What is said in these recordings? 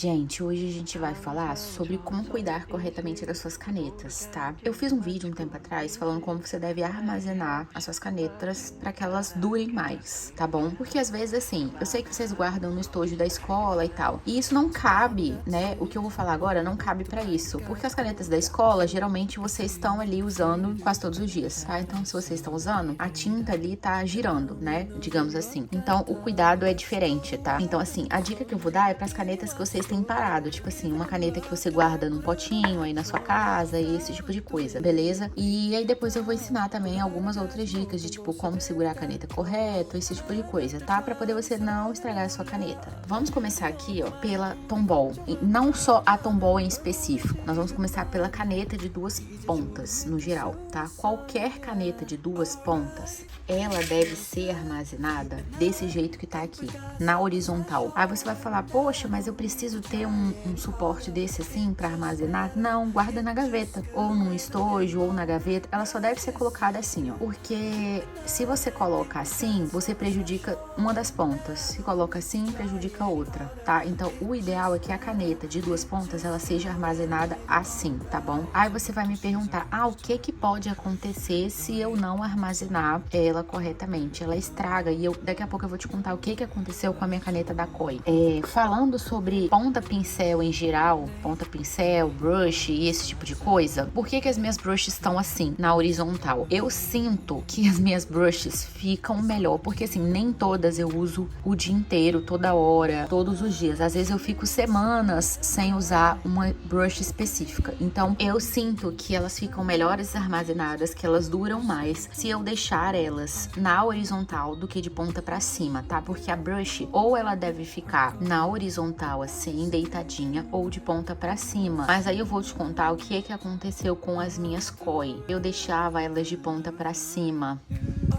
Gente, hoje a gente vai falar sobre como cuidar corretamente das suas canetas, tá? Eu fiz um vídeo um tempo atrás falando como você deve armazenar as suas canetas para que elas durem mais, tá bom? Porque às vezes, assim, eu sei que vocês guardam no estojo da escola e tal, e isso não cabe, né? O que eu vou falar agora não cabe para isso, porque as canetas da escola, geralmente vocês estão ali usando quase todos os dias, tá? Então, se vocês estão usando, a tinta ali tá girando, né? Digamos assim. Então, o cuidado é diferente, tá? Então, assim, a dica que eu vou dar é para as canetas que vocês têm parado, tipo assim, uma caneta que você guarda num potinho aí na sua casa e esse tipo de coisa, beleza? E aí depois eu vou ensinar também algumas outras dicas de tipo como segurar a caneta correto, esse tipo de coisa, tá? Pra poder você não estragar a sua caneta. Vamos começar aqui, ó, pela Tombow. Não só a Tombow em específico. Nós vamos começar pela caneta de duas pontas, no geral, tá? Qualquer caneta de duas pontas, ela deve ser armazenada desse jeito que tá aqui, na horizontal. Aí você vai falar, poxa, mas eu preciso ter um suporte desse assim para armazenar? Não, guarda na gaveta, ou num estojo, ou na gaveta. Ela só deve ser colocada assim, ó, porque se você coloca assim, você prejudica uma das pontas. Se coloca assim, prejudica a outra, tá? Então, o ideal é que a caneta de duas pontas, ela seja armazenada assim, tá bom? Aí você vai me perguntar, o que pode acontecer se eu não armazenar ela corretamente? Ela estraga, e daqui a pouco eu vou te contar o que aconteceu com a minha caneta da Koi. Falando sobre ponta-pincel em geral, ponta-pincel, brush e esse tipo de coisa, por que as minhas brushes estão assim, na horizontal? Eu sinto que as minhas brushes ficam melhor, porque assim, nem todas eu uso o dia inteiro, toda hora, todos os dias. Às vezes eu fico semanas sem usar uma brush específica. Então, eu sinto que elas ficam melhores armazenadas, que elas duram mais se eu deixar elas na horizontal do que de ponta pra cima, tá? Porque a brush, ou ela deve ficar na horizontal assim, deitadinha, ou de ponta pra cima. Mas aí eu vou te contar o que aconteceu com as minhas Koi. Eu deixava elas de ponta pra cima.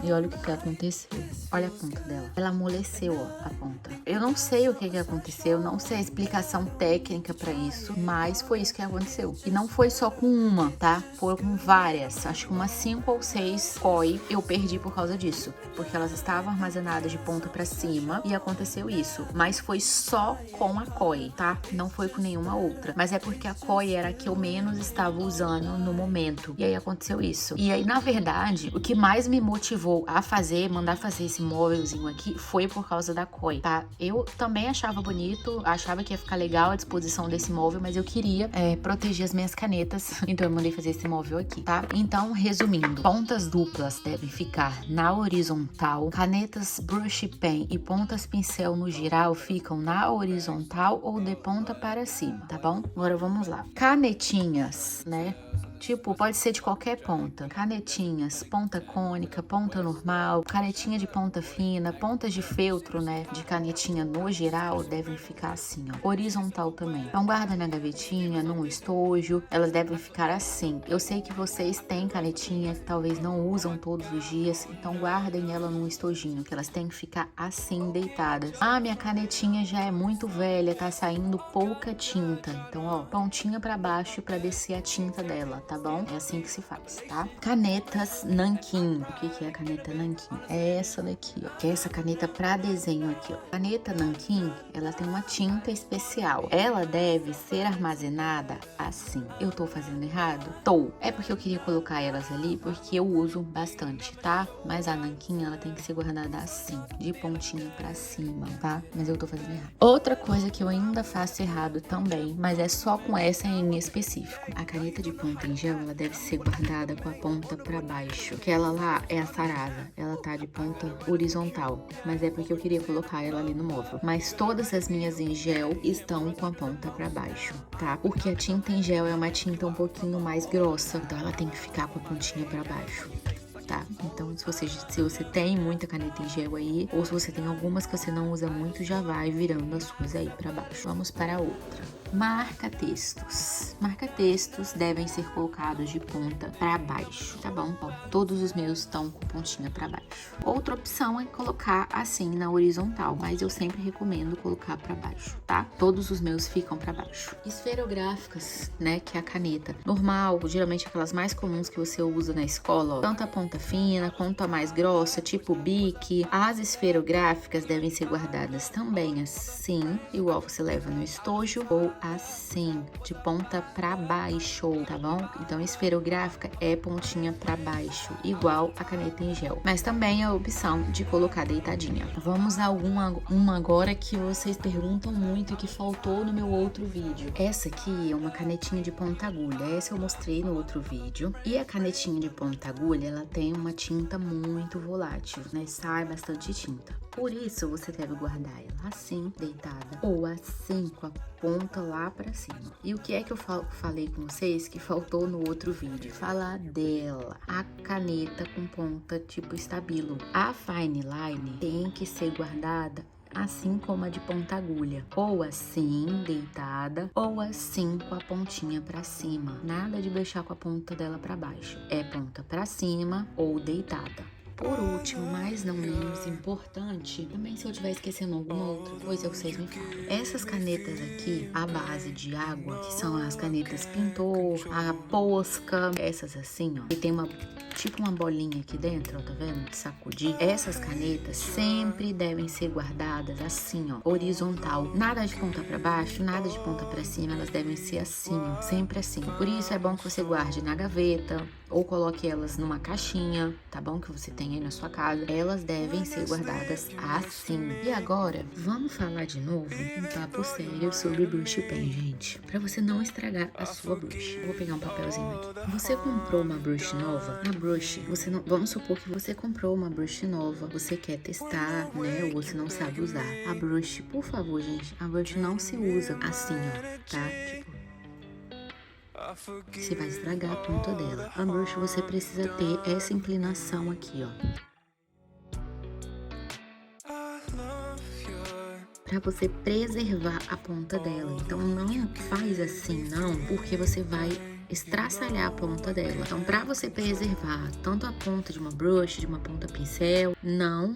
E olha o que aconteceu. Olha a ponta dela. Ela amoleceu, ó, a ponta. Eu não sei o que aconteceu, não sei a explicação técnica pra isso, mas foi isso que aconteceu. E não foi só com uma, tá? Foram com várias. Acho que umas 5 ou 6 Koi eu perdi por causa disso. Porque elas estavam armazenadas de ponta pra cima e aconteceu isso. Mas foi só com a Koi, tá? Não foi com nenhuma outra. Mas é porque a Koi era a que eu menos estava usando no momento. E aí aconteceu isso. E aí, na verdade, o que mais me motivou a mandar fazer esse móvelzinho aqui, foi por causa da Koi, tá? Eu também achava bonito, achava que ia ficar legal a disposição desse móvel, mas eu queria proteger as minhas canetas, então eu mandei fazer esse móvel aqui, tá? Então, resumindo, pontas duplas devem ficar na horizontal, canetas brush pen e pontas pincel no geral ficam na horizontal ou de ponta para cima, tá bom? Agora vamos lá. Canetinhas, né? Tipo, pode ser de qualquer ponta. Canetinhas, ponta cônica, ponta normal, canetinha de ponta fina, pontas de feltro, né? De canetinha no geral, devem ficar assim, ó. Horizontal também. Então, guarda na gavetinha, num estojo. Elas devem ficar assim. Eu sei que vocês têm canetinha que talvez não usam todos os dias, então guardem ela num estojinho, que elas têm que ficar assim, deitadas. Minha canetinha já é muito velha, tá saindo pouca tinta. Então, ó, pontinha pra baixo pra descer a tinta dela, tá bom? É assim que se faz, tá? Canetas nanquim. O que é a caneta nanquim? É essa daqui, ó. Que é essa caneta pra desenho aqui, ó. Caneta nanquim, ela tem uma tinta especial. Ela deve ser armazenada assim. Eu tô fazendo errado? Tô. É porque eu queria colocar elas ali, porque eu uso bastante, tá? Mas a nanquim, ela tem que ser guardada assim, de pontinha pra cima, tá? Mas eu tô fazendo errado. Outra coisa que eu ainda faço errado também, mas é só com essa em específico. A caneta de ponta em gel, ela deve ser guardada com a ponta pra baixo. Que ela lá é a Sarasa. Ela tá de ponta horizontal. Mas é porque eu queria colocar ela ali no móvel. Mas todas as minhas em gel estão com a ponta pra baixo, tá? Porque a tinta em gel é uma tinta um pouquinho mais grossa. Então ela tem que ficar com a pontinha pra baixo. Tá? Então, se você tem muita caneta em gel aí, ou se você tem algumas que você não usa muito, já vai virando as suas aí pra baixo. Vamos para a outra. Marca-textos. Marca-textos devem ser colocados de ponta para baixo, tá bom? Ó, todos os meus estão com pontinha para baixo. Outra opção é colocar assim na horizontal, mas eu sempre recomendo colocar para baixo, tá? Todos os meus ficam para baixo. Esferográficas, né, que é a caneta normal, geralmente aquelas mais comuns que você usa na escola, ó, tanto a ponta fina, quanto a mais grossa, tipo Bic. As esferográficas devem ser guardadas também assim, igual você leva no estojo, ou assim, de ponta pra baixo, tá bom? Então, esferográfica é pontinha pra baixo, igual a caneta em gel. Mas também a opção de colocar deitadinha. Vamos a uma agora que vocês perguntam muito e que faltou no meu outro vídeo. Essa aqui é uma canetinha de ponta agulha. Essa eu mostrei no outro vídeo. E a canetinha de ponta agulha, ela tem uma tinta muito volátil, né? Sai bastante tinta. Por isso, você deve guardar ela assim, deitada, ou assim, com a ponta lá pra cima. E o que é que eu falei com vocês que faltou no outro vídeo? Falar dela, a caneta com ponta tipo estabilo. A Fine Line tem que ser guardada assim como a de ponta agulha, ou assim, deitada, ou assim com a pontinha pra cima. Nada de deixar com a ponta dela pra baixo. É ponta pra cima ou deitada. Por último, mas não menos importante, também se eu estiver esquecendo alguma outra coisa, vocês me falam. Essas canetas aqui, à base de água, que são as canetas pintor, a Posca, essas assim, ó, que tem tipo uma bolinha aqui dentro, ó, tá vendo? De sacudir. Essas canetas sempre devem ser guardadas assim, ó, horizontal. Nada de ponta pra baixo, nada de ponta pra cima, elas devem ser assim, ó, sempre assim. Por isso é bom que você guarde na gaveta ou coloque elas numa caixinha, tá bom? Que você tem aí na sua casa. Elas devem ser guardadas assim. E agora, vamos falar de novo um papo sério sobre brush pen, gente. Pra você não estragar a sua brush. Eu vou pegar um papelzinho aqui. Você comprou uma brush nova? A brush, você não... Vamos supor que você comprou uma brush nova. Você quer testar, né? Ou você não sabe usar. A brush, por favor, gente. A brush não se usa assim, ó. Tá? Tipo... Você vai estragar a ponta dela. A brush você precisa ter essa inclinação aqui, ó. Pra você preservar a ponta dela. Então não faz assim, não, porque você vai estraçalhar a ponta dela. Então, pra você preservar tanto a ponta de uma brush, de uma ponta pincel, não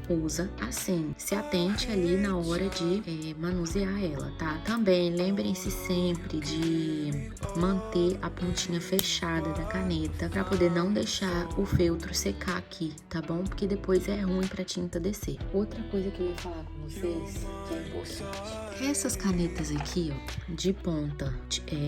usa assim. Se atente ali na hora de manusear ela, tá? Também lembrem-se sempre de manter a pontinha fechada da caneta para poder não deixar o feltro secar aqui, tá bom? Porque depois é ruim pra tinta descer. Outra coisa que eu ia falar com vocês que é importante. Essas canetas aqui, ó, de ponta,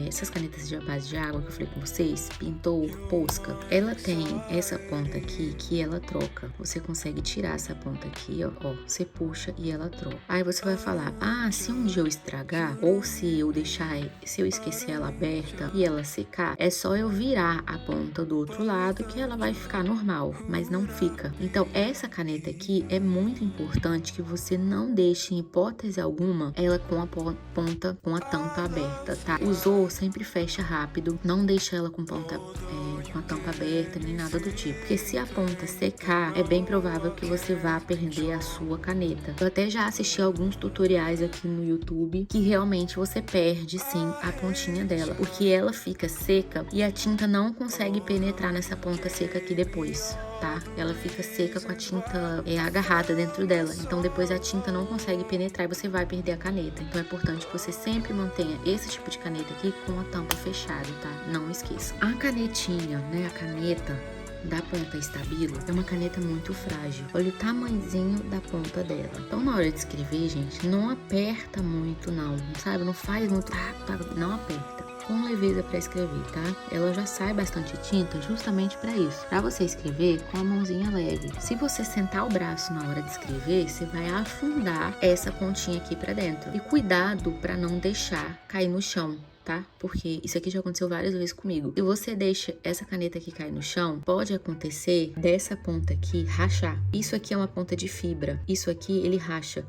essas canetas de base de água que eu falei com vocês, pintor, Posca, ela tem essa ponta aqui que ela troca. Você consegue tirar essa ponta aqui, ó, você puxa e ela troca. Aí você vai falar, se um dia eu estragar, ou se eu esquecer ela aberta e ela secar, é só eu virar a ponta do outro lado que ela vai ficar normal, mas não fica. Então, essa caneta aqui é muito importante que você não deixe, em hipótese alguma, ela com a ponta, com a tampa aberta, tá? Usou, sempre fecha rápido, não deixa ela com ponta, com a tampa aberta, nem nada do tipo. Porque se a ponta secar, é bem provável que você vá perder a sua caneta. Eu até já assisti alguns tutoriais aqui no YouTube que realmente você perde, sim, a pontinha dela, porque ela fica seca e a tinta não consegue penetrar nessa ponta seca aqui depois, tá? Ela fica seca com a tinta agarrada dentro dela. Então, depois a tinta não consegue penetrar e você vai perder a caneta. Então, é importante que você sempre mantenha esse tipo de caneta aqui com a tampa fechada, tá? Não esqueça. A canetinha, né? A caneta da ponta estabilo é uma caneta muito frágil. Olha o tamanhozinho da ponta dela. Então, na hora de escrever, gente, não aperta muito, não. Sabe? Não faz muito... não aperta. Com leveza para escrever, tá? Ela já sai bastante tinta justamente para isso, para você escrever com a mãozinha leve. Se você sentar o braço na hora de escrever, você vai afundar essa pontinha aqui para dentro. E cuidado para não deixar cair no chão, tá? Porque isso aqui já aconteceu várias vezes comigo. Se você deixa essa caneta aqui cair no chão, pode acontecer dessa ponta aqui rachar. Isso aqui é uma ponta de fibra. Isso aqui ele racha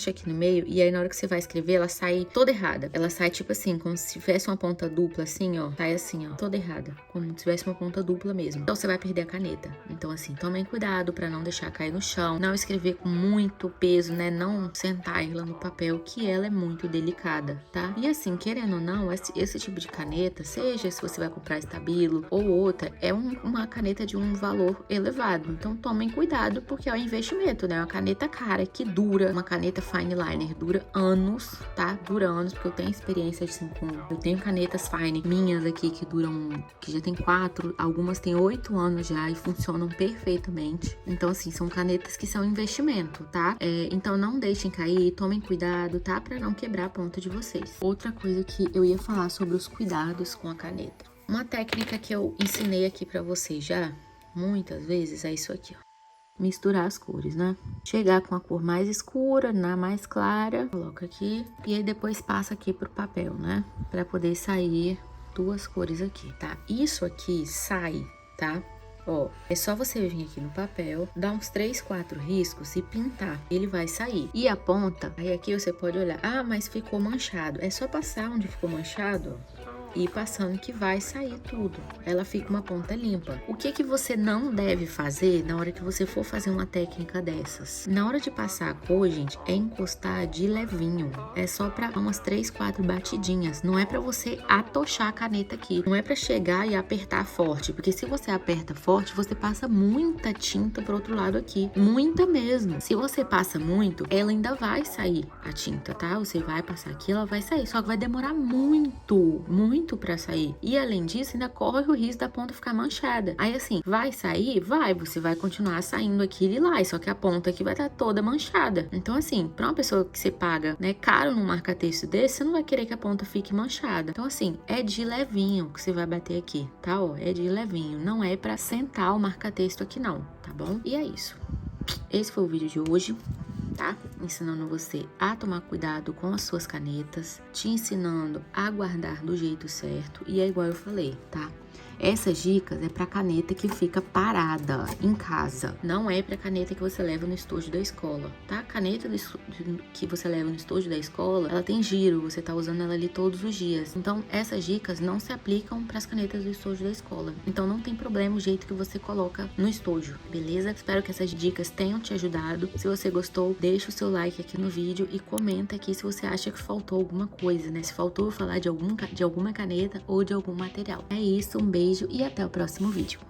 aqui no meio, e aí na hora que você vai escrever, ela sai toda errada. Ela sai tipo assim, como se tivesse uma ponta dupla assim, ó. Sai assim, ó, toda errada. Como se tivesse uma ponta dupla mesmo. Então você vai perder a caneta. Então assim, tomem cuidado pra não deixar cair no chão. Não escrever com muito peso, né? Não sentar ela no papel, que ela é muito delicada, tá? E assim, querendo ou não, esse tipo de caneta, seja se você vai comprar estabilo ou outra, é uma caneta de um valor elevado. Então tomem cuidado, porque é um investimento, né? Uma caneta cara, que dura, uma caneta caneta Fine Liner dura anos, tá? Dura anos, porque eu tenho experiência assim com... Eu tenho canetas Fine minhas aqui que duram... Que já tem 4, algumas tem 8 anos já e funcionam perfeitamente. Então, assim, são canetas que são investimento, tá? Então, não deixem cair, tomem cuidado, tá? Pra não quebrar a ponta de vocês. Outra coisa que eu ia falar sobre os cuidados com a caneta. Uma técnica que eu ensinei aqui pra vocês já, muitas vezes, é isso aqui, ó. Misturar as cores, né? Chegar com a cor mais escura na mais clara, coloca aqui e aí depois passa aqui pro papel, né? Pra poder sair 2 cores aqui, tá? Isso aqui sai, tá? Ó, é só você vir aqui no papel, dar uns 3, 4 riscos e pintar. Ele vai sair. E a ponta, aí aqui você pode olhar, ah, mas ficou manchado. É só passar onde ficou manchado, ó. E passando que vai sair tudo. Ela fica uma ponta limpa. O que você não deve fazer na hora que você for fazer uma técnica dessas? Na hora de passar a cor, gente, é encostar de levinho. É só pra umas 3, 4 batidinhas. Não é pra você atochar a caneta aqui. Não é pra chegar e apertar forte. Porque se você aperta forte, você passa muita tinta pro outro lado aqui. Muita mesmo. Se você passa muito, ela ainda vai sair a tinta, tá? Você vai passar aqui, ela vai sair. Só que vai demorar muito pra sair. E além disso, ainda corre o risco da ponta ficar manchada. Aí assim, vai sair? Vai, você vai continuar saindo aqui e lá, só que a ponta aqui vai estar toda manchada. Então assim, pra uma pessoa que você paga, né, caro num marca-texto desse, você não vai querer que a ponta fique manchada. Então assim, é de levinho que você vai bater aqui, tá? Ó, é de levinho, não é pra sentar o marca-texto aqui não, tá bom? E é isso. Esse foi o vídeo de hoje, tá? Ensinando você a tomar cuidado com as suas canetas, te ensinando a guardar do jeito certo e é igual eu falei, tá? Essas dicas é pra caneta que fica parada em casa, não é pra caneta que você leva no estojo da escola, tá? A caneta que você leva no estojo da escola, ela tem giro, você tá usando ela ali todos os dias. Então, essas dicas não se aplicam pras canetas do estojo da escola. Então, não tem problema o jeito que você coloca no estojo, beleza? Espero que essas dicas tenham te ajudado. Se você gostou, deixa o seu like aqui no vídeo e comenta aqui se você acha que faltou alguma coisa, né? Se faltou falar de alguma caneta ou de algum material. É isso, um beijo e até o próximo vídeo.